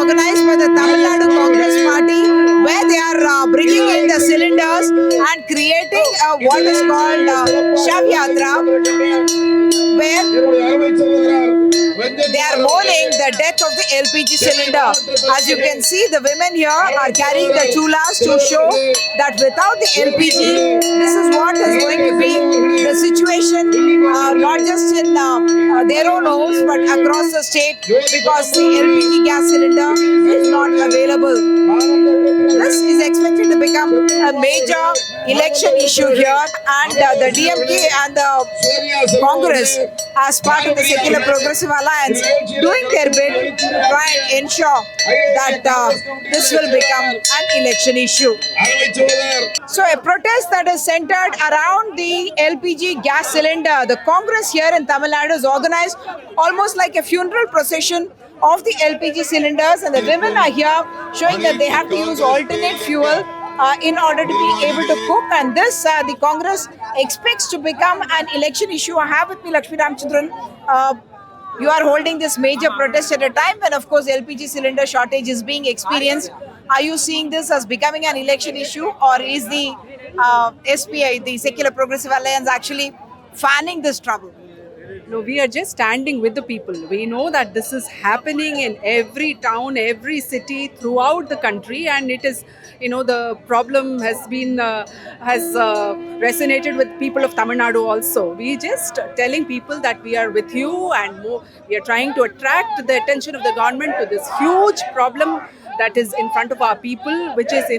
organized by the Tamil Nadu Congress Party, where they are bringing in the cylinders and creating what is called Shav Yatra, where they are mourning the death of the LPG cylinder. As you can see, the women here are carrying the chulas to show that without the LPG, this is what is going to be the situation, not just in their own homes, but across the state, because the LPG gas cylinder is not available. This is expected to become a major election issue here, and the DMK and the Congress, as part of the Secular Progressive Alliance, doing their bit to try and ensure that this will become an election issue. So a protest that is centered around the LPG gas cylinder. The Congress here in Tamil Nadu is organized almost like a funeral procession of the LPG cylinders, and the women are here showing that they have to use alternate fuel in order to be able to cook, and this the Congress expects to become an election issue. I have with me Lakshmi Ramchandran. You are holding this major protest at a time when, of course, LPG cylinder shortage is being experienced. Are you seeing this as becoming an election issue, or is the SPI, the Secular Progressive Alliance, actually fanning this trouble? No, we are just standing with the people. We know that this is happening in every town, every city throughout the country, and it is, the problem has been resonated with people of Tamil Nadu also. We just telling people that we are with you, and we are trying to attract the attention of the government to this huge problem that is in front of our people, which is,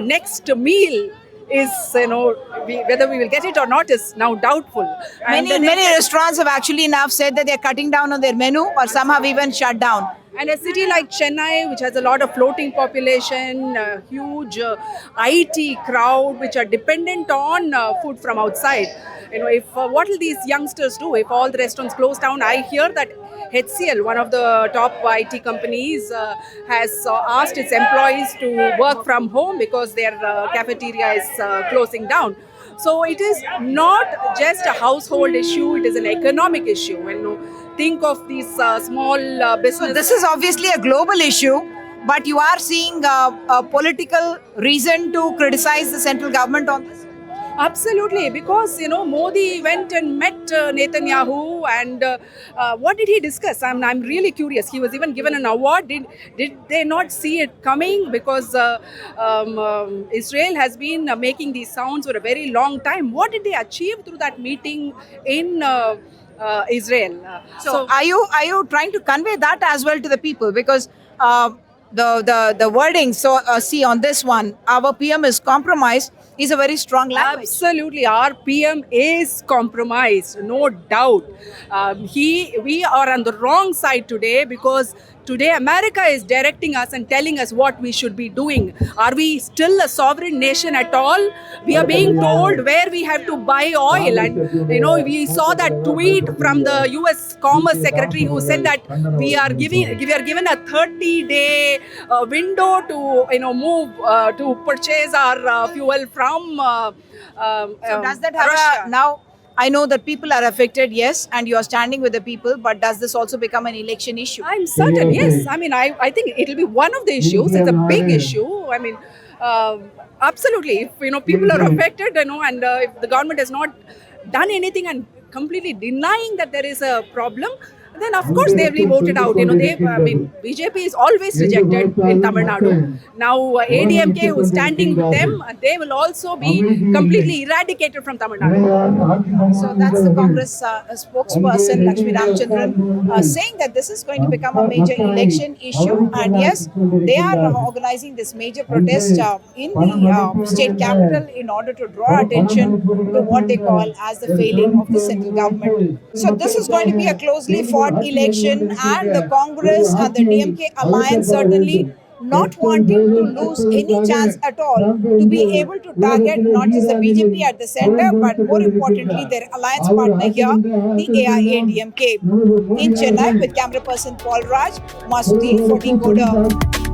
next meal is, whether we will get it or not is now doubtful. Many restaurants have actually now said that they're cutting down on their menu, or some have even shut down. And a city like Chennai, which has a lot of floating population, a huge IT crowd, which are dependent on food from outside. If what will these youngsters do if all the restaurants close down? I hear that HCL, one of the top IT companies, has asked its employees to work from home because their cafeteria is closing down. So it is not just a household issue, it is an economic issue. Think of these small businesses. So this is obviously a global issue, but you are seeing a political reason to criticize the central government on this? Absolutely, because Modi went and met Netanyahu, and what did he discuss? I'm really curious. He was even given an award. Did they not see it coming? Because Israel has been making these sounds for a very long time. What did they achieve through that meeting in Israel? So are you trying to convey that as well to the people? Because the wording, so see on this one, our PM is compromised, is a very strong language. Absolutely, our PM is compromised, no doubt. We are on the wrong side today, because today America is directing us and telling us what we should be doing. Are we still a sovereign nation at all? We are being told where we have to buy oil, and we saw that tweet from the US Commerce Secretary, who said that we are given a 30-day window to move to purchase our fuel from so does that have Russia. now? I know that people are affected, yes, and you are standing with the people, but does this also become an election issue? I'm certain, yes. I think it will be one of the issues. It's a big issue. Absolutely. If people are affected, and if the government has not done anything and completely denying that there is a problem, then of course they will be voted out. BJP is always rejected in Tamil Nadu. Now ADMK, who is standing with them, they will also be completely eradicated from Tamil Nadu. So that's the Congress spokesperson Lakshmi Ramchandran saying that this is going to become a major election issue, and yes, they are organizing this major protest in the state capital in order to draw attention to what they call as the failing of the central government. So this is going to be a closely fought election, and the Congress and the DMK alliance certainly not wanting to lose any chance at all to be able to target not just the BJP at the center, but more importantly their alliance partner here, the AIADMK. In Chennai, with camera person Paul Raj, Masudin for Decoder.